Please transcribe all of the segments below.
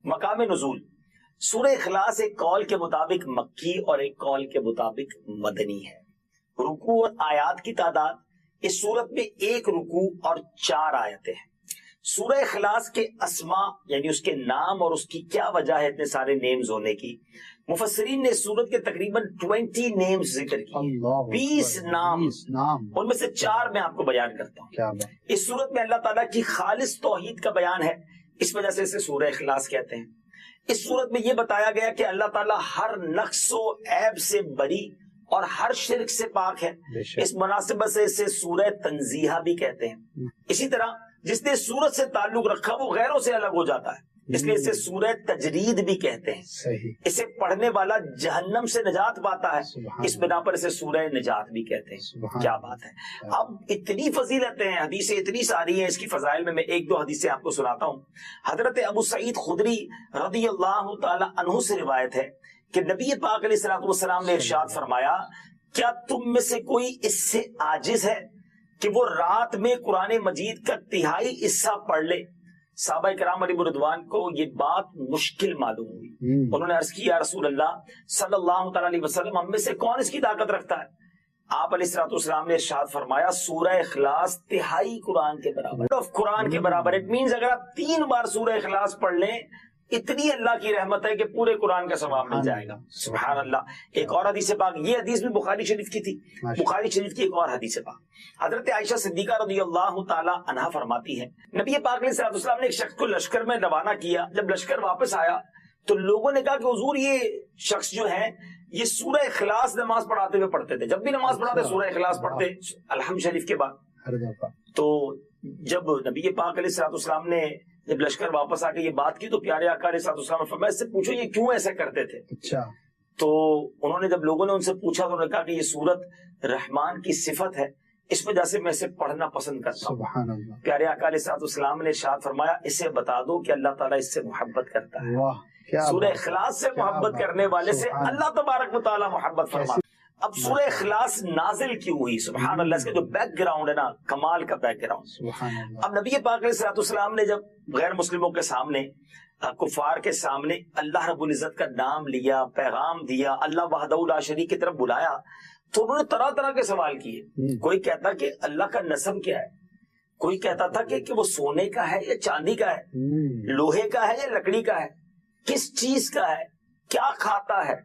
مقام نزول سورہ اخلاص ایک قول کے مطابق مکی اور ایک قول کے مطابق مدنی ہے۔ رکوع اور آیات کی تعداد اس سورت میں 1 رکوع اور 4 آیتیں ہیں۔ سورہ اخلاص کے اسماء یعنی اس کے نام اور اس کی کیا وجہ ہے اتنے سارے نیمز ہونے کی، مفسرین نے اس سورت کے تقریباً 20 نیمز ذکر کیے، 20 نام، ان میں سے 4 میں آپ کو بیان کرتا ہوں۔ اس سورت میں اللہ تعالیٰ کی خالص توحید کا بیان ہے، اس وجہ سے اسے سورہ اخلاص کہتے ہیں۔ اس سورت میں یہ بتایا گیا کہ اللہ تعالیٰ ہر نقص و عیب سے بری اور ہر شرک سے پاک ہے، اس مناسبت سے اسے سورہ تنزیہ بھی کہتے ہیں۔ اسی طرح جس نے سورت سے تعلق رکھا وہ غیروں سے الگ ہو جاتا ہے، اس لیے اسے سورہ تجرید بھی کہتے ہیں۔ اسے پڑھنے والا جہنم سے نجات پاتا ہے، اس بنا پر اسے سورہ نجات بھی کہتے ہیں۔ کیا بات ہے! اب اتنی فضیلتیں ہیں، حدیثیں اتنی ساری ہیں، اس کی فضائل میں 1-2 حدیثیں آپ کو سناتا ہوں۔ حضرت ابو سعید خدری رضی اللہ تعالی عنہ سے روایت ہے کہ نبی پاک علیہ الصلوۃ والسلام نے ارشاد فرمایا، کیا تم میں سے کوئی اس سے عاجز ہے کہ وہ رات میں قرآن مجید کا 1/3 حصہ پڑھ لے؟ صحابہ کرام علیہ رضوان کو یہ بات مشکل معلوم ہوئی، انہوں نے عرض کیا یا رسول اللہ صلی اللہ تعالی علیہ وسلم، ہم میں سے کون اس کی طاقت رکھتا ہے؟ آپ علیہ الصلوۃ والسلام نے ارشاد فرمایا، سورہ اخلاص 1/3 قرآن کے برابر، قرآن کے برابر۔ اٹ مینز اگر آپ 3 بار سورہ اخلاص پڑھ لیں، اتنی اللہ کی رحمت ہے کہ پورے قرآن کا ثواب مل جائے گا۔ سبحان اللہ۔ ایک اور حدیث پاک، یہ حدیث بھی بخاری شریف کی تھی، بخاری شریف کی ایک اور حدیث پاک، حضرت عائشہ صدیقہ رضی اللہ تعالی عنہا فرماتی ہے، نبی پاک علیہ الصلوۃ والسلام نے ایک شخص کو لشکر میں روانہ کیا، جب لشکر واپس آیا تو لوگوں نے کہا کہ حضور یہ شخص جو ہے یہ سورہ اخلاص نماز پڑھاتے ہوئے پڑھتے تھے، جب بھی نماز پڑھاتے سورہ اخلاص پڑھتے الحمد شریف کے بعد۔ تو جب نبی پاک علیہ الصلوۃ والسلام نے جب لشکر واپس آ کے یہ بات کی تو پیارے آقا علیہ الصلوۃ والسلام نے فرمایا، اس سے پوچھو یہ کیوں ایسا کرتے تھے؟ اچھا۔ تو انہوں نے جب لوگوں نے ان سے پوچھا تو انہوں نے کہا کہ یہ سورت رحمان کی صفت ہے، اس وجہ سے میں اسے پڑھنا پسند کرتا ہوں۔ سبحان اللہ۔ پیارے آقا علیہ الصلوۃ والسلام نے ارشاد فرمایا، اسے بتا دو کہ اللہ تعالیٰ اس سے محبت کرتا ہے۔ سورہ اخلاص سے محبت کرنے والے سے اللہ تبارک و تعالیٰ محبت فرماتا ہے۔ اب سورہ اخلاص نازل کیوں ہوئی؟ سبحان اللہ، اس کا جو بیک گراؤنڈ ہے نا، کمال کا بیک گراؤنڈ۔ اب نبی پاک علیہ الصلوۃ والسلام نے جب غیر مسلموں کے سامنے، کفار کے سامنے اللہ رب العزت کا نام لیا، پیغام دیا، اللہ وحدہ لا شریک کی طرف بلایا، تو انہوں نے طرح طرح کے سوال کیے۔ کوئی کہتا کہ اللہ کا نسب کیا ہے، کوئی کہتا تھا کہ وہ سونے کا ہے یا چاندی کا ہے، لوہے کا ہے یا لکڑی کا ہے، کس چیز کا ہے، کیا کھاتا ہے،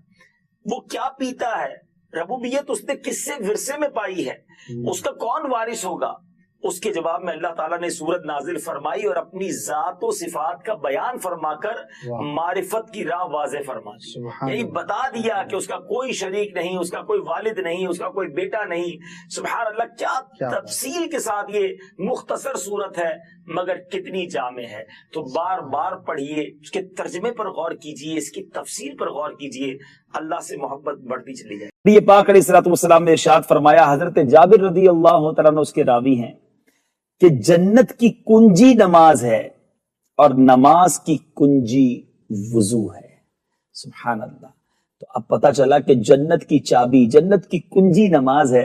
وہ کیا پیتا ہے، ربوبیت اس نے کس سے ورثے میں پائی ہے، اس کا کون وارث ہوگا؟ اس کے جواب میں اللہ تعالیٰ نے سورت نازل فرمائی اور اپنی ذات و صفات کا بیان فرما کر معرفت کی راہ واضح فرما دی، یعنی بتا دیا کہ اس کا کوئی شریک نہیں، اس کا کوئی والد نہیں، اس کا کوئی بیٹا نہیں۔ سبحان اللہ، کیا تفصیل کے ساتھ یہ مختصر سورت ہے مگر کتنی جامع ہے۔ تو بار بار پڑھیے، اس کے ترجمے پر غور کیجیے، اس کی تفسیر پر غور کیجیے، اللہ سے محبت بڑھتی چلی جائے۔ نبی پاک علیہ الصلوۃ والسلام نے ارشاد فرمایا، حضرت جابر رضی اللہ تعالیٰ عنہ اس کے راوی ہیں، کہ جنت کی کنجی نماز ہے اور نماز کی کنجی وضو ہے۔ سبحان اللہ۔ تو اب پتہ چلا کہ جنت کی چابی، جنت کی کنجی نماز ہے،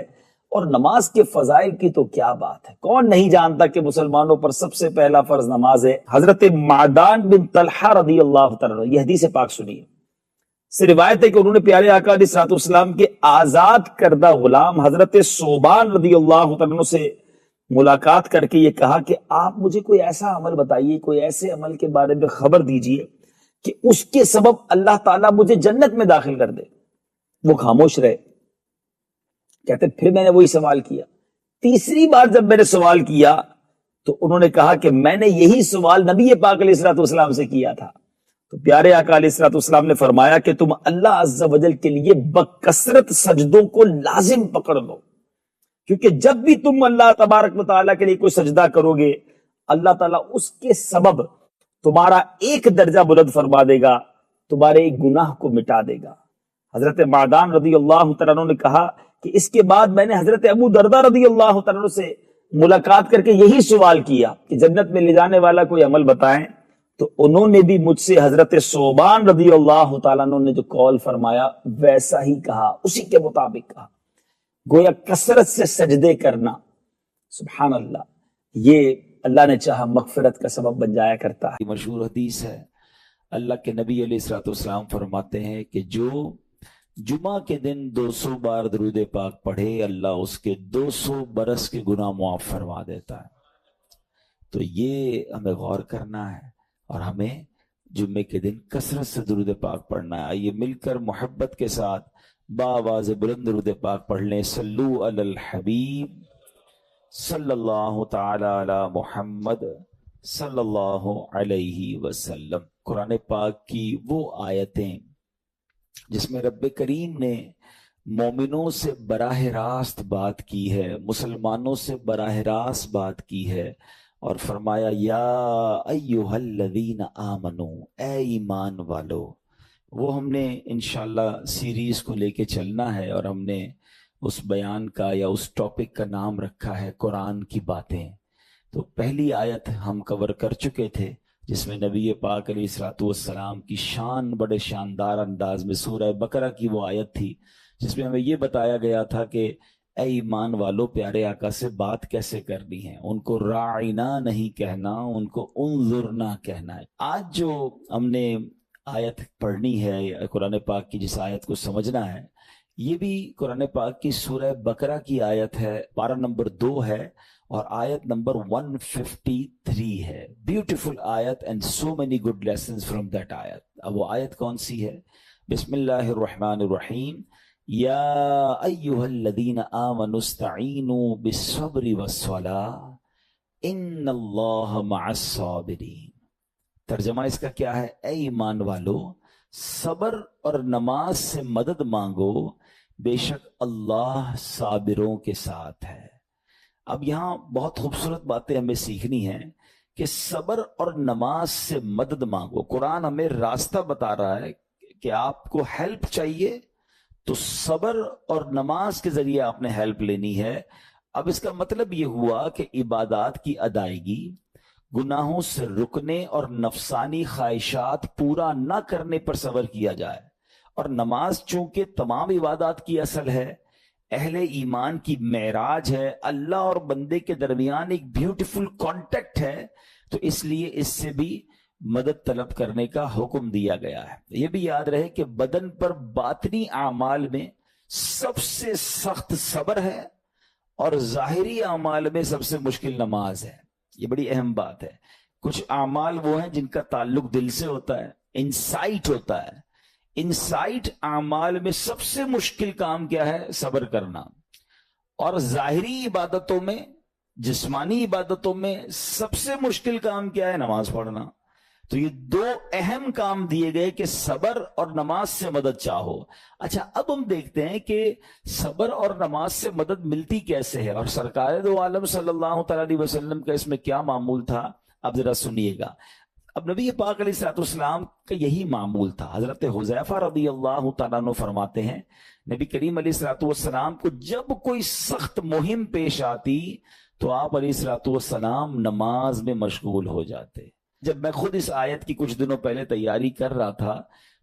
اور نماز کے فضائل کی تو کیا بات ہے، کون نہیں جانتا کہ مسلمانوں پر سب سے پہلا فرض نماز ہے۔ حضرت معدان بن طلحہ رضی اللہ تعالیٰ، یہ حدیث پاک سنیے، سے روایت ہے کہ انہوں نے پیارے آقا علیہ الصلوۃ والسلام کے آزاد کردہ غلام حضرت ثوبان رضی اللہ تعالیٰ سے ملاقات کر کے یہ کہا کہ آپ مجھے کوئی ایسا عمل بتائیے، کوئی ایسے عمل کے بارے میں خبر دیجئے کہ اس کے سبب اللہ تعالیٰ مجھے جنت میں داخل کر دے۔ وہ خاموش رہے، کہتے پھر میں نے وہی سوال کیا، تیسری بار جب میں نے سوال کیا تو انہوں نے کہا کہ میں نے یہی سوال نبی پاک علیہ الصلوۃ والسلام سے کیا تھا۔ تو پیارے آقا علیہ الصلوۃ والسلام نے فرمایا کہ تم اللہ عز و جل کے لیے بکثرت سجدوں کو لازم پکڑ لو، کیونکہ جب بھی تم اللہ تبارک و تعالیٰ کے لیے کوئی سجدہ کرو گے، اللہ تعالیٰ اس کے سبب تمہارا ایک درجہ بلند فرما دے گا، تمہارے ایک گناہ کو مٹا دے گا۔ حضرت معدان رضی اللہ تعالیٰ عنہ نے کہا کہ اس کے بعد میں نے حضرت ابو دردہ رضی اللہ تعالیٰ عنہ سے ملاقات کر کے یہی سوال کیا کہ جنت میں لے جانے والا کوئی عمل بتائیں، تو انہوں نے بھی مجھ سے حضرت ثوبان رضی اللہ تعالیٰ عنہ نے جو قول فرمایا ویسا ہی کہا، اسی کے مطابق کہا۔ گویا کثرت سے سجدے کرنا، سبحان اللہ، یہ اللہ نے چاہا مغفرت کا سبب بن جایا کرتا ہے۔ مشہور حدیث ہے، اللہ کے نبی علیہ الصلوۃ والسلام فرماتے ہیں کہ جو جمعہ کے دن 200 بار درود پاک پڑھے اللہ اس کے 200 برس کے گناہ معاف فرما دیتا ہے۔ تو یہ ہمیں غور کرنا ہے اور ہمیں جمعے کے دن کثرت سے درود پاک پڑھنا ہے۔ آئیے مل کر محبت کے ساتھ بآواز بلند درود پاک پڑھ لیں۔ صلو علی الحبیب صلی اللہ تعالی علی محمد صلی اللہ علیہ وسلم۔ قرآن پاک کی وہ آیتیں جس میں رب کریم نے مومنوں سے براہ راست بات کی ہے، مسلمانوں سے براہ راست بات کی ہے اور فرمایا یا ایھا الذین آمنو، اے ایمان والو۔ وہ ہم نے انشاءاللہ سیریز کو لے کے چلنا ہے اور ہم نے اس بیان کا یا اس ٹاپک کا نام رکھا ہے قرآن کی باتیں۔ تو پہلی آیت ہم کور کر چکے تھے جس میں نبی پاک علیہ الصلوۃ والسلام کی شان بڑے شاندار انداز میں سورہ بقرہ کی وہ آیت تھی جس میں ہمیں یہ بتایا گیا تھا کہ اے ایمان والو پیارے آقا سے بات کیسے کرنی ہے، ان کو راعنا نہیں کہنا، ان کو انظرنا کہنا ہے۔ آج جو ہم نے آیت پڑھنی ہے قرآن پاک کی، جس آیت کو سمجھنا ہے، یہ بھی قرآن پاک کی سورہ بقرہ کی آیت ہے، پارہ نمبر 2 ہے اور آیت نمبر 153 ہے۔ بیوٹیفل آیت and so many good lessons from that آیت۔ اب وہ آیت کون سی ہے؟ بسم اللہ الرحمن الرحیم۔ یا ایھا الذین آمنوا استعینوا بالصبر والصلاۃ ان اللہ مع الصابرین۔ ترجمہ اس کا کیا ہے؟ اے ایمان والو صبر اور نماز سے مدد مانگو، بے شک اللہ صابروں کے ساتھ ہے۔ اب یہاں بہت خوبصورت باتیں ہمیں سیکھنی ہیں کہ صبر اور نماز سے مدد مانگو۔ قرآن ہمیں راستہ بتا رہا ہے کہ آپ کو ہیلپ چاہیے تو صبر اور نماز کے ذریعے آپ نے ہیلپ لینی ہے۔ اب اس کا مطلب یہ ہوا کہ عبادات کی ادائیگی، گناہوں سے رکنے اور نفسانی خواہشات پورا نہ کرنے پر صبر کیا جائے، اور نماز چونکہ تمام عبادات کی اصل ہے، اہل ایمان کی معراج ہے، اللہ اور بندے کے درمیان ایک بیوٹیفل کانٹیکٹ ہے، تو اس لیے اس سے بھی مدد طلب کرنے کا حکم دیا گیا ہے۔ یہ بھی یاد رہے کہ بدن پر باطنی اعمال میں سب سے سخت صبر ہے اور ظاہری اعمال میں سب سے مشکل نماز ہے۔ یہ بڑی اہم بات ہے۔ کچھ اعمال وہ ہیں جن کا تعلق دل سے ہوتا ہے، انسائٹ ہوتا ہے۔ انسائٹ اعمال میں سب سے مشکل کام کیا ہے؟ صبر کرنا۔ اور ظاہری عبادتوں میں، جسمانی عبادتوں میں سب سے مشکل کام کیا ہے؟ نماز پڑھنا۔ تو یہ دو اہم کام دیے گئے کہ صبر اور نماز سے مدد چاہو۔ اچھا، اب ہم دیکھتے ہیں کہ صبر اور نماز سے مدد ملتی کیسے ہے، اور سرکار دو عالم صلی اللہ تعالی علیہ وسلم کا اس میں کیا معمول تھا، اب ذرا سنیے گا۔ اب نبی پاک علیہ الصلوۃ والسلام کا یہی معمول تھا۔ حضرت حذیفہ رضی اللہ تعالیٰ عنہ فرماتے ہیں نبی کریم علیہ الصلوۃ والسلام کو جب کوئی سخت مہم پیش آتی تو آپ علیہ الصلوۃ والسلام نماز میں مشغول ہو جاتے۔ جب میں خود اس آیت کی کچھ دنوں پہلے تیاری کر رہا تھا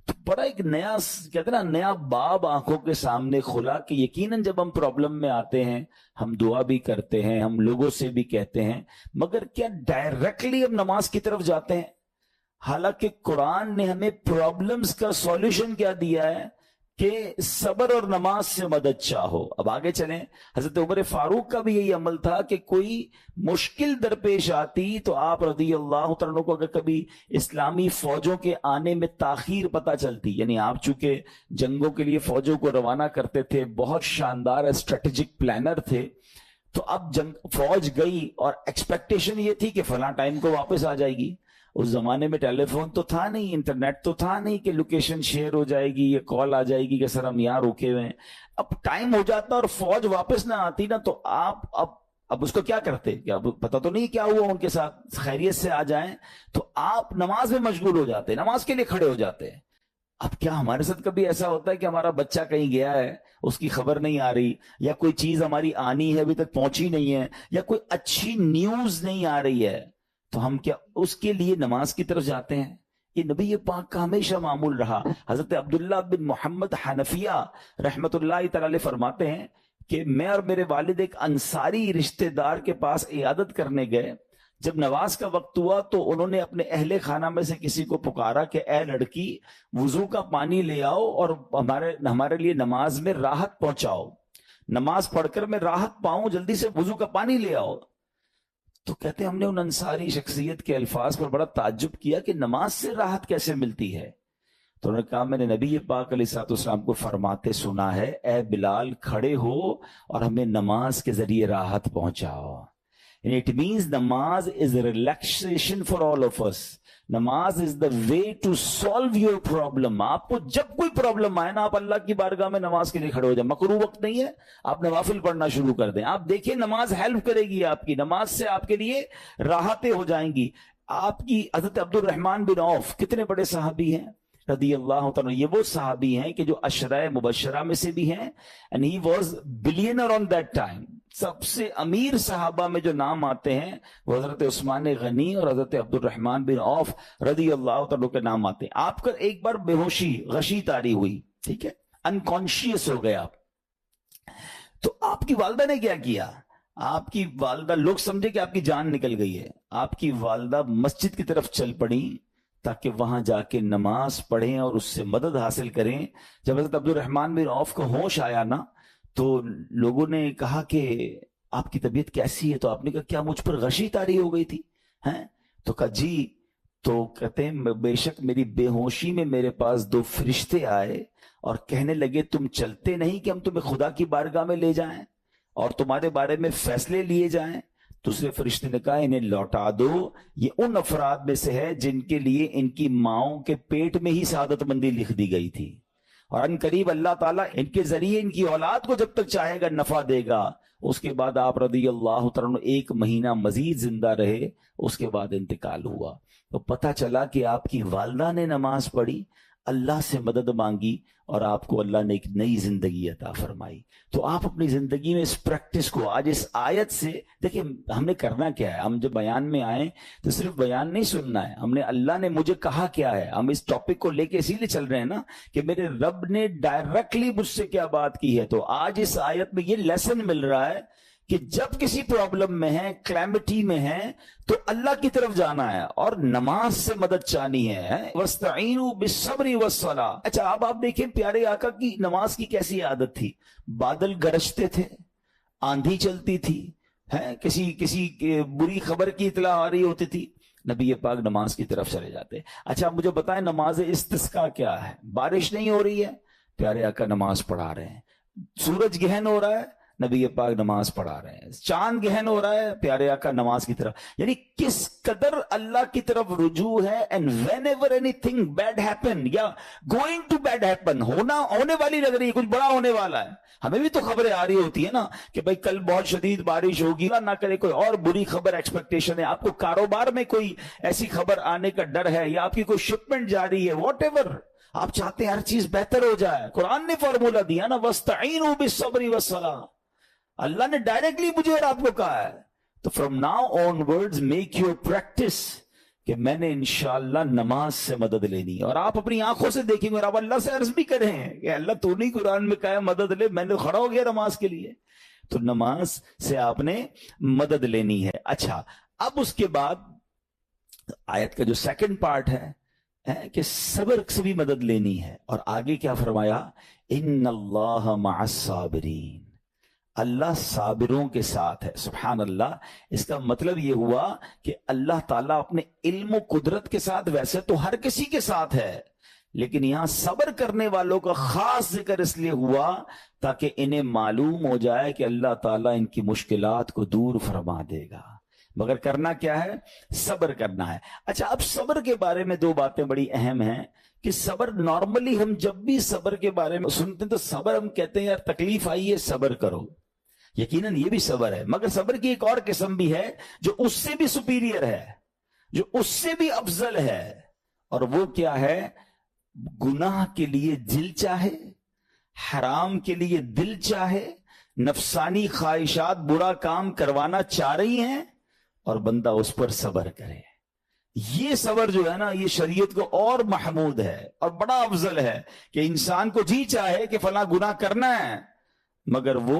تو بڑا ایک نیا، کہتے ہیں نا، نیا باب آنکھوں کے سامنے کھلا کہ یقیناً جب ہم پرابلم میں آتے ہیں ہم دعا بھی کرتے ہیں، ہم لوگوں سے بھی کہتے ہیں، مگر کیا ڈائریکٹلی ہم نماز کی طرف جاتے ہیں؟ حالانکہ قرآن نے ہمیں پرابلمز کا سولوشن کیا دیا ہے کہ صبر اور نماز سے مدد چاہو۔ اب آگے چلیں، حضرت عمر فاروق کا بھی یہی عمل تھا کہ کوئی مشکل درپیش آتی تو آپ رضی اللہ تعالیٰ کو اگر کبھی اسلامی فوجوں کے آنے میں تاخیر پتہ چلتی، یعنی آپ چونکہ جنگوں کے لیے فوجوں کو روانہ کرتے تھے، بہت شاندار اسٹریٹجک پلانر تھے، تو اب فوج گئی اور ایکسپیکٹیشن یہ تھی کہ فلاں ٹائم کو واپس آ جائے گی۔ اس زمانے میں ٹیلی فون تو تھا نہیں، انٹرنیٹ تو تھا نہیں کہ لوکیشن شیئر ہو جائے گی، یہ کال آ جائے گی کہ سر ہم یہاں رکے ہوئے ہیں۔ اب ٹائم ہو جاتا اور فوج واپس نہ آتی نا، تو آپ اب اس کو کیا کرتے؟ کیا پتہ تو نہیں کیا ہوا ان کے ساتھ، خیریت سے آ جائیں، تو آپ نماز میں مشغول ہو جاتے، نماز کے لیے کھڑے ہو جاتے۔ اب کیا ہمارے ساتھ کبھی ایسا ہوتا ہے کہ ہمارا بچہ کہیں گیا ہے، اس کی خبر نہیں آ رہی، یا کوئی چیز ہماری آنی ہے ابھی تک پہنچی نہیں ہے، یا کوئی اچھی نیوز نہیں آ رہی ہے، تو ہم کیا اس کے لیے نماز کی طرف جاتے ہیں؟ یہ نبی پاک کا ہمیشہ معمول رہا۔ حضرت عبداللہ بن محمد حنفیہ رحمت اللہ تعالی فرماتے ہیں کہ میں اور میرے والد ایک انصاری رشتہ دار کے پاس عیادت کرنے گئے جب نماز کا وقت ہوا تو انہوں نے اپنے اہل خانہ میں سے کسی کو پکارا کہ اے لڑکی وضو کا پانی لے آؤ اور ہمارے لیے نماز میں راحت پہنچاؤ، نماز پڑھ کر میں راحت پاؤں، جلدی سے وضو کا پانی لے آؤ۔ تو کہتے ہیں ہم نے ان انصاری شخصیت کے الفاظ پر بڑا تعجب کیا کہ نماز سے راحت کیسے ملتی ہے؟ تو انہوں نے کہا میں نے نبی پاک علیہ السلام کو فرماتے سنا ہے، اے بلال کھڑے ہو اور ہمیں نماز کے ذریعے راحت پہنچاؤ۔ And it means namaz is a relaxation for all of us. نماز is the way to solve your problem. آپ کو جب کوئی پرابلم آئے نا، آپ اللہ کی بارگاہ میں نماز کے لیے کھڑے ہو جائیں، مکروہ وقت نہیں ہے، آپ نوافل پڑھنا شروع کر دیں، آپ دیکھیں نماز ہیلپ کرے گی آپ کی، نماز سے آپ کے لیے راحتیں ہو جائیں گی۔ آپ کی حضرت عبد الرحمن بن عوف کتنے بڑے صحابی ہیں رضی اللہ تعالیٰ، یہ وہ صحابی ہیں کہ جو عشرہ مبشرہ میں سے بھی ہیں، and he was billionaire on that time. سب سے امیر صحابہ میں جو نام آتے ہیں وہ حضرت عثمان غنی اور حضرت عبد الرحمن بن عوف رضی اللہ تعالیٰ کے نام آتے ہیں۔ آپ کا ایک بار بے ہوشی غشی طاری ہوئی، ٹھیک ہے، انکانشیس ہو گئے آپ، تو آپ کی والدہ نے کیا کیا؟ آپ کی والدہ، لوگ سمجھے کہ آپ کی جان نکل گئی ہے، آپ کی والدہ مسجد کی طرف چل پڑی تاکہ وہاں جا کے نماز پڑھیں اور اس سے مدد حاصل کریں۔ جب حضرت عبد الرحمن بن عوف کو ہوش آیا نا تو لوگوں نے کہا کہ آپ کی طبیعت کیسی ہے؟ تو آپ نے کہا کیا مجھ پر غشی طاری ہو گئی تھی ہیں؟ تو کہا جی، تو کہتے ہیں بے شک میری بے ہوشی میں میرے پاس 2 فرشتے آئے اور کہنے لگے تم چلتے نہیں کہ ہم تمہیں خدا کی بارگاہ میں لے جائیں اور تمہارے بارے میں فیصلے لیے جائیں؟ دوسرے فرشتے نے کہا انہیں لوٹا دو، یہ ان افراد میں سے ہے جن کے لیے ان کی ماؤں کے پیٹ میں ہی سعادت مندی لکھ دی گئی تھی، اور ان قریب اللہ تعالیٰ ان کے ذریعے ان کی اولاد کو جب تک چاہے گا نفع دے گا۔ اس کے بعد آپ رضی اللہ تعالیٰ 1 مہینہ مزید زندہ رہے، اس کے بعد انتقال ہوا۔ تو پتہ چلا کہ آپ کی والدہ نے نماز پڑھی، اللہ سے مدد مانگی اور آپ کو اللہ نے ایک نئی زندگی عطا فرمائی۔ تو آپ اپنی زندگی میں اس پریکٹس کو آج اس آیت سے دیکھیں، ہم نے کرنا کیا ہے؟ ہم جب بیان میں آئیں تو صرف بیان نہیں سننا ہے، ہم نے اللہ نے مجھے کہا کیا ہے، ہم اس ٹاپک کو لے کے اسی لیے چل رہے ہیں نا کہ میرے رب نے ڈائریکٹلی مجھ سے کیا بات کی ہے۔ تو آج اس آیت میں یہ لیسن مل رہا ہے کہ جب کسی پرابلم میں ہیں، کلیمٹی میں ہیں، تو اللہ کی طرف جانا ہے اور نماز سے مدد چاہنی ہے۔ وَاسْتَعِينُوا بِالصَّبْرِ وَالصَّلَاةِ۔ اچھا اب آپ دیکھیں پیارے آقا کی نماز کی کیسی عادت تھی، بادل گرجتے تھے، آندھی چلتی تھی، کسی بری خبر کی اطلاع آ رہی ہوتی تھی، نبی پاک نماز کی طرف چلے جاتے۔ اچھا مجھے بتائیں نماز استسقاء کیا ہے؟ بارش نہیں ہو رہی ہے، پیارے آقا نماز پڑھا رہے ہیں۔ سورج گہن ہو رہا ہے، نبی پاک نماز پڑھا رہے ہیں۔ چاند گہن ہو رہا ہے، پیارے آقا نماز کی طرف، یعنی کس قدر اللہ کی طرف رجوع ہے۔ and whenever anything bad happen یا going to bad happen، ہونے والی لگ رہی ہے، کچھ بڑا ہونے والا ہے، ہمیں بھی تو خبریں آ رہی ہوتی ہے نا کہ بھائی کل بہت شدید بارش ہوگی، اللہ نہ کرے کوئی اور بری خبر ایکسپیکٹیشن ہے، آپ کو کاروبار میں کوئی ایسی خبر آنے کا ڈر ہے، یا آپ کی کوئی شپمنٹ جاری ہے، واٹ ایور آپ چاہتے ہیں ہر چیز بہتر ہو جائے۔ قرآن نے فارمولا دیا نا، وَاسْتَعِينُوا بِالصَّبْرِ وَالصَّلَاةِ، اللہ نے ڈائریکٹلی مجھے اور آپ کو کہا ہے۔ تو from now onwards make your practice کہ میں نے انشاءاللہ نماز سے مدد لینی ہے، اور آپ اپنی آنکھوں سے دیکھیں گے اور آپ اللہ سے عرض بھی کریں کہ اللہ تو نہیں قرآن میں کہا ہے مدد لے، میں نے کھڑا ہو گیا نماز کے لیے۔ تو نماز سے آپ نے مدد لینی ہے۔ اچھا اب اس کے بعد آیت کا جو سیکنڈ پارٹ ہے کہ صبر سے بھی مدد لینی ہے، اور آگے کیا فرمایا؟ ان اللہ مع الصابرین، اللہ صابروں کے ساتھ ہے۔ سبحان اللہ، اس کا مطلب یہ ہوا کہ اللہ تعالیٰ اپنے علم و قدرت کے ساتھ ویسے تو ہر کسی کے ساتھ ہے، لیکن یہاں صبر کرنے والوں کا خاص ذکر اس لیے ہوا تاکہ انہیں معلوم ہو جائے کہ اللہ تعالیٰ ان کی مشکلات کو دور فرما دے گا۔ مگر کرنا کیا ہے؟ صبر کرنا ہے۔ اچھا اب صبر کے بارے میں 2 باتیں بڑی اہم ہیں کہ صبر نارملی ہم جب بھی صبر کے بارے میں سنتے ہیں تو صبر ہم کہتے ہیں یار تکلیف آئی ہے صبر کرو، یقیناً یہ بھی صبر ہے، مگر صبر کی ایک اور قسم بھی ہے جو اس سے بھی سپیریئر ہے، جو اس سے بھی افضل ہے، اور وہ کیا ہے؟ گناہ کے لیے دل چاہے، حرام کے لیے دل چاہے، نفسانی خواہشات برا کام کروانا چاہ رہی ہیں اور بندہ اس پر صبر کرے۔ یہ صبر جو ہے نا، یہ شریعت کو اور محمود ہے اور بڑا افضل ہے کہ انسان کو جی چاہے کہ فلاں گناہ کرنا ہے، مگر وہ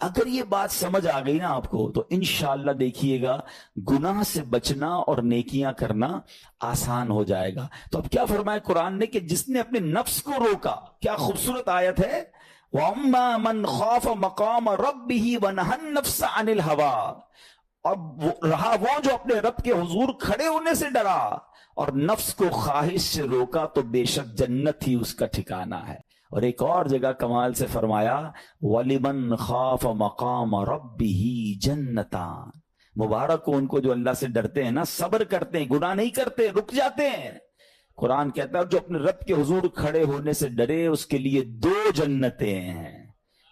اگر یہ بات سمجھ آ گئی نا آپ کو تو انشاءاللہ دیکھیے گا گناہ سے بچنا اور نیکیاں کرنا آسان ہو جائے گا. تو اب کیا فرمایا قرآن نے کہ جس نے اپنے نفس کو روکا, کیا خوبصورت آیت ہے, وَأَمَّا مَنْ خَافَ مَقَامَ رَبِّهِ وَنَهَى النَّفْسَ عَنِ الْهَوَىٰ, اب رہا وہ جو اپنے رب کے حضور کھڑے ہونے سے ڈرا اور نفس کو خواہش سے روکا تو بے شک جنت ہی اس کا ٹھکانہ ہے. اور ایک اور جگہ کمال سے فرمایا وَلِمَنْ خَافَ مَقَامَ رَبِّهِ جَنَّتَانِ, مبارک ہو ان کو جو اللہ سے ڈرتے ہیں نا, صبر کرتے ہیں, گناہ نہیں کرتے, رک جاتے ہیں. قرآن کہتا ہے جو اپنے رب کے حضور کھڑے ہونے سے ڈرے اس کے لیے 2 جنتیں ہیں,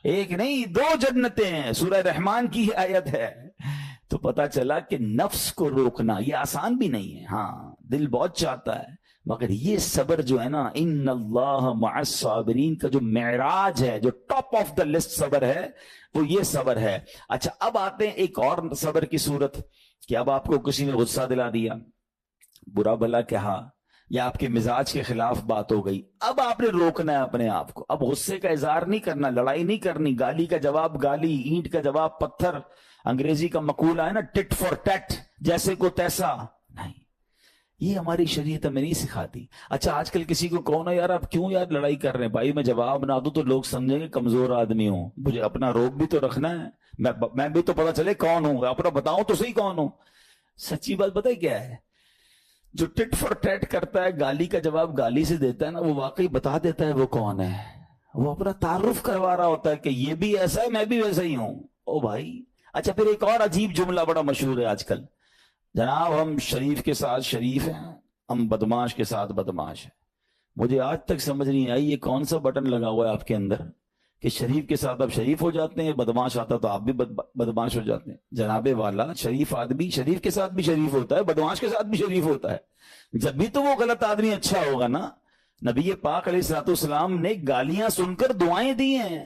ایک نہیں 2 جنتیں ہیں. سورہ رحمان کی ہی آیت ہے. تو پتا چلا کہ نفس کو روکنا یہ آسان بھی نہیں ہے. ہاں دل بہت چاہتا ہے, مگر یہ صبر جو ہے نا, ان اللہ مع الصابرین کا جو معراج ہے, جو ٹاپ آف دا لسٹ صبر ہے, وہ یہ صبر ہے. اچھا اب آتے ہیں ایک اور صبر کی صورت کہ اب آپ کو کسی نے غصہ دلا دیا, برا بھلا کہا, یا آپ کے مزاج کے خلاف بات ہو گئی, اب آپ نے روکنا ہے اپنے آپ کو. اب غصے کا اظہار نہیں کرنا, لڑائی نہیں کرنی, گالی کا جواب گالی, اینٹ کا جواب پتھر, انگریزی کا مقولہ ہے نا ٹٹ فار ٹیٹ, جیسے کو تیسا نہیں, یہ ہماری شریعت ہمیں نہیں سکھاتی. اچھا آج کل کسی کو کہو نا یار آپ کیوں یار لڑائی کر رہے ہیں, بھائی میں جواب نہ دوں تو لوگ سمجھیں گے کمزور آدمی ہوں, مجھے اپنا روک بھی تو رکھنا ہے, میں بھی تو پتا چلے کون ہوں, اپنا بتاؤں تو صحیح کون ہوں. سچی بات پتہ ہے کیا ہے, جو ٹٹ فار ٹیٹ کرتا ہے, گالی کا جواب گالی سے دیتا ہے نا, وہ واقعی بتا دیتا ہے وہ کون ہے, وہ اپنا تعارف کروا رہا ہوتا ہے کہ یہ بھی ایسا ہے میں بھی ویسا ہی ہوں. او بھائی. اچھا پھر ایک اور عجیب جملہ بڑا مشہور ہے آج کل, جناب ہم شریف کے ساتھ شریف ہیں, ہم بدماش کے ساتھ بدماش ہیں. مجھے آج تک سمجھ نہیں آئی یہ کون سا بٹن لگا ہوا ہے آپ کے اندر کہ شریف کے ساتھ آپ شریف ہو جاتے ہیں, بدماش آتا تو آپ بھی بدماش ہو جاتے ہیں. جناب والا, شریف آدمی شریف کے ساتھ بھی شریف ہوتا ہے, بدماش کے ساتھ بھی شریف ہوتا ہے. جب بھی تو وہ غلط آدمی اچھا ہوگا نا. نبی پاک علیہ الصلوۃ والسلام نے گالیاں سن کر دعائیں دی ہیں,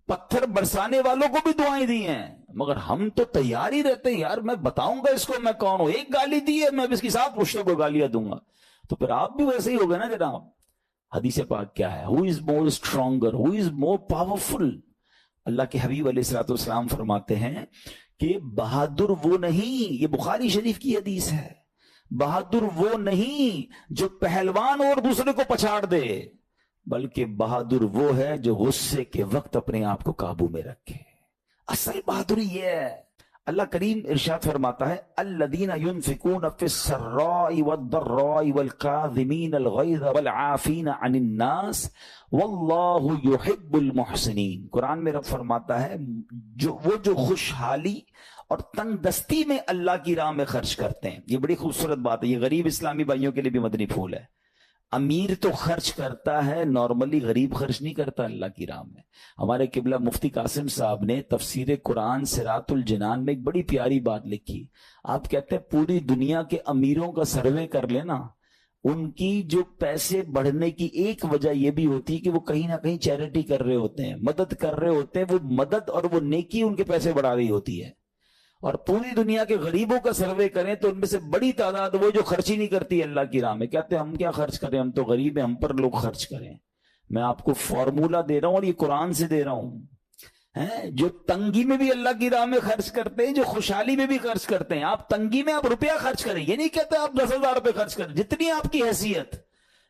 پتھر برسانے والوں کو بھی دعائیں دی ہیں, مگر ہم تو تیار ہی رہتے ہیں یار میں بتاؤں گا اس کو میں کون ہوں, ایک گالی دی ہے میں اس کے ساتھ مشرک کو گالیاں دوں گا. تو پھر آپ بھی ویسے ہی ہو گئے نا جناب. حدیث پاک کیا ہے, who is more stronger, who is more powerful. اللہ کے حبیب علیہ الصلوۃ والسلام فرماتے ہیں کہ بہادر وہ نہیں, یہ بخاری شریف کی حدیث ہے, بہادر وہ نہیں جو پہلوان اور دوسرے کو پچھاڑ دے, بلکہ بہادر وہ ہے جو غصے کے وقت اپنے آپ کو قابو میں رکھے. اصل بہادری یہ ہے. اللہ کریم ارشاد فرماتا ہے الذین ينفقون فی السراء والضراء والکاظمین الغیظ والعافین عن الناس واللہ یحب المحسنین. قرآن میں رب فرماتا ہے وہ جو خوشحالی اور تنگ دستی میں اللہ کی راہ میں خرچ کرتے ہیں. یہ بڑی خوبصورت بات ہے, یہ غریب اسلامی بھائیوں کے لیے بھی مدنی پھول ہے. امیر تو خرچ کرتا ہے نارملی, غریب خرچ نہیں کرتا اللہ کی راہ میں. ہمارے قبلہ مفتی قاسم صاحب نے تفسیر قرآن صراط الجنان میں ایک بڑی پیاری بات لکھی. آپ کہتے ہیں پوری دنیا کے امیروں کا سروے کر لینا, ان کی جو پیسے بڑھنے کی ایک وجہ یہ بھی ہوتی ہے کہ وہ کہیں نہ کہیں چیریٹی کر رہے ہوتے ہیں, مدد کر رہے ہوتے ہیں. وہ مدد اور وہ نیکی ان کے پیسے بڑھا رہی ہوتی ہے. اور پوری دنیا کے غریبوں کا سروے کریں تو ان میں سے بڑی تعداد وہ جو خرچ ہی نہیں کرتی اللہ کی راہ میں. کہتے ہیں ہم کیا خرچ کریں, ہم تو غریب ہیں, ہم پر لوگ خرچ کریں. میں آپ کو فارمولہ دے رہا ہوں اور یہ قرآن سے دے رہا ہوں. جو تنگی میں بھی اللہ کی راہ میں خرچ کرتے ہیں, جو خوشحالی میں بھی خرچ کرتے ہیں. آپ تنگی میں آپ روپیہ خرچ کریں, یہ نہیں کہتے آپ 10,000 روپے خرچ کریں, جتنی آپ کی حیثیت.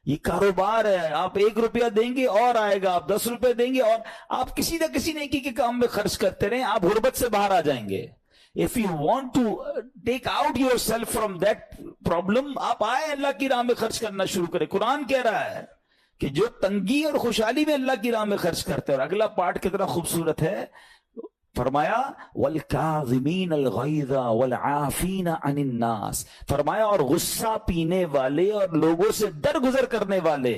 یہ کاروبار ہے, آپ 1 روپیہ دیں گے اور آئے گا, آپ 10 روپے دیں گے اور آپ کسی نہ کسی نیکی کے کام میں خرچ کرتے رہیں, آپ غربت سے باہر آ جائیں گے. If you want to take out yourself from that problem, آپ آئے اللہ کی راہ میں خرچ کرنا شروع کریں. قرآن کہہ رہا ہے کہ جو تنگی اور خوشحالی میں اللہ کی راہ میں خرچ کرتے ہیں. اور اگلا پارٹ کتنا خوبصورت ہے, فرمایا وَالْكَاظِمِينَ الْغَيْظَ وَالْعَافِينَ عَنِ النَّاسِ, فرمایا اور غصہ پینے والے اور لوگوں سے درگزر کرنے والے.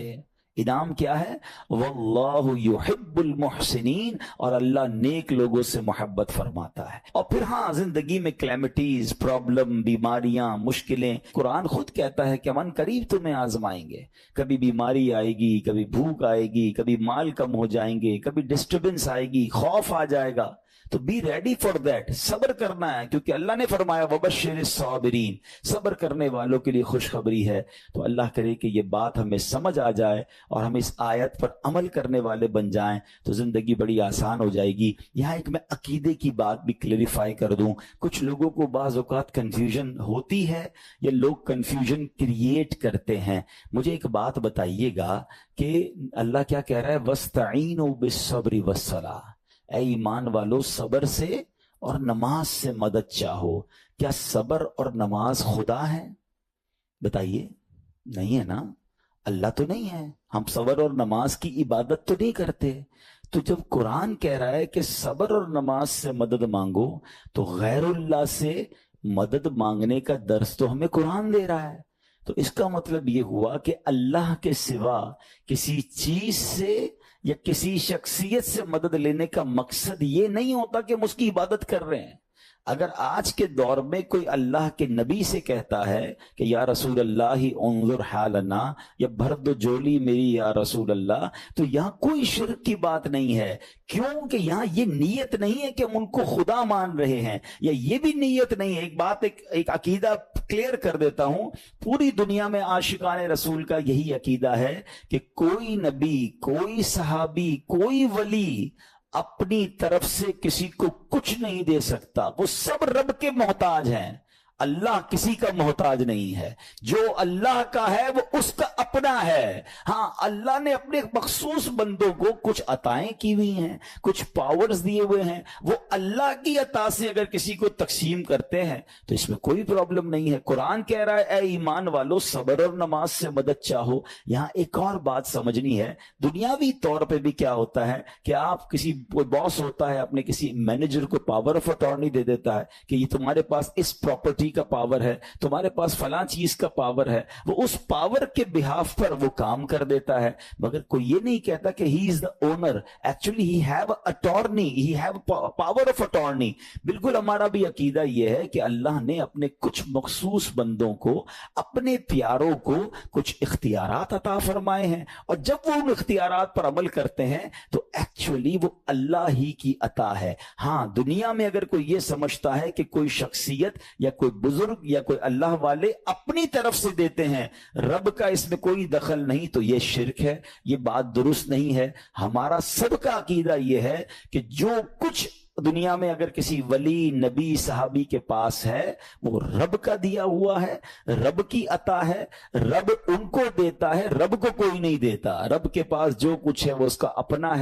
انعام کیا ہے, واللہ یحب المحسنین, اور اللہ نیک لوگوں سے محبت فرماتا ہے. اور پھر ہاں زندگی میں کلیمٹیز, پرابلم, بیماریاں, مشکلیں, قرآن خود کہتا ہے کہ ہم قریب تمہیں آزمائیں گے. کبھی بیماری آئے گی, کبھی بھوک آئے گی, کبھی مال کم ہو جائیں گے, کبھی ڈسٹربنس آئے گی, خوف آ جائے گا. تو بی ریڈی فار دیٹ، صبر کرنا ہے، کیونکہ اللہ نے فرمایا وبشر الصابرین، صبر کرنے والوں کے لیے خوشخبری ہے۔ تو اللہ کرے کہ یہ بات ہمیں سمجھ آ جائے اور ہم اس آیت پر عمل کرنے والے بن جائیں تو زندگی بڑی آسان ہو جائے گی۔ یہاں ایک میں عقیدے کی بات بھی کلیریفائی کر دوں، کچھ لوگوں کو بعض اوقات کنفیوژن ہوتی ہے یا لوگ کنفیوژن کریٹ کرتے ہیں۔ مجھے ایک بات بتائیے گا کہ اللہ کیا کہہ رہا ہے، وَاسْتَعِينُوا بِالصَّبْرِ وَالصَّلَاةِ، اے ایمان والو صبر سے اور نماز سے مدد چاہو۔ کیا صبر اور نماز خدا ہے؟ بتائیے، نہیں ہے نا، اللہ تو نہیں ہے۔ ہم صبر اور نماز کی عبادت تو نہیں کرتے۔ تو جب قرآن کہہ رہا ہے کہ صبر اور نماز سے مدد مانگو، تو غیر اللہ سے مدد مانگنے کا درس تو ہمیں قرآن دے رہا ہے۔ تو اس کا مطلب یہ ہوا کہ اللہ کے سوا کسی چیز سے یا کسی شخصیت سے مدد لینے کا مقصد یہ نہیں ہوتا کہ ہم اس کی عبادت کر رہے ہیں۔ اگر آج کے دور میں کوئی اللہ کے نبی سے کہتا ہے کہ یا رسول اللہ انظر حالنا، یا بھر دو جولی میری یا رسول اللہ، تو یہاں کوئی شرک کی بات نہیں ہے، کیونکہ یہاں یہ نیت نہیں ہے کہ ہم ان کو خدا مان رہے ہیں، یا یہ بھی نیت نہیں ہے۔ ایک بات، ایک عقیدہ کلیئر کر دیتا ہوں، پوری دنیا میں عاشقان رسول کا یہی عقیدہ ہے کہ کوئی نبی، کوئی صحابی، کوئی ولی اپنی طرف سے کسی کو کچھ نہیں دے سکتا، وہ سب رب کے محتاج ہیں۔ اللہ کسی کا محتاج نہیں ہے، جو اللہ کا ہے وہ اس کا اپنا ہے۔ ہاں، اللہ نے اپنے مخصوص بندوں کو کچھ عطائیں کی ہوئی ہیں، کچھ پاورز دیے ہوئے ہیں، وہ اللہ کی عطا سے اگر کسی کو تقسیم کرتے ہیں تو اس میں کوئی پرابلم نہیں ہے۔ قرآن کہہ رہا ہے اے ایمان والو صبر اور نماز سے مدد چاہو۔ یہاں ایک اور بات سمجھنی ہے، دنیاوی طور پہ بھی کیا ہوتا ہے کہ آپ کوئی باس ہوتا ہے، اپنے کسی مینیجر کو پاور آف اٹارنی دے دیتا ہے کہ یہ تمہارے پاس اس پراپرٹی کا پاور ہے، تمہارے پاس فلاں چیز کا پاور ہے، وہ اس پاور کے بہاف پر وہ کام کر دیتا ہے، مگر کوئی یہ نہیں کہتا کہ he is the owner, actually he have attorney, he have power of attorney. بالکل ہمارا بھی عقیدہ یہ ہے کہ اللہ نے اپنے کچھ مخصوص بندوں کو، اپنے پیاروں کو کچھ اختیارات عطا فرمائے ہیں، اور جب وہ ان اختیارات پر عمل کرتے ہیں تو ایکچولی وہ اللہ ہی کی عطا ہے۔ ہاں، دنیا میں اگر کوئی یہ سمجھتا ہے کہ کوئی شخصیت یا کوئی بزرگ یا کوئی اللہ والے اپنی طرف سے دیتے ہیں، رب کا اس میں کوئی دخل نہیں، تو یہ شرک ہے، یہ بات درست نہیں ہے۔ ہمارا سب کا عقیدہ یہ ہے کہ جو کچھ دنیا میں اگر کسی ولی، نبی، صحابی کے پاس ہے وہ رب کا دیا ہوا ہے، رب کی عطا ہے، رب ان کو دیتا ہے، رب کو کوئی نہیں دیتا۔ رب کے پاس جو کچھ ہے وہ اس کا اپنا ہے۔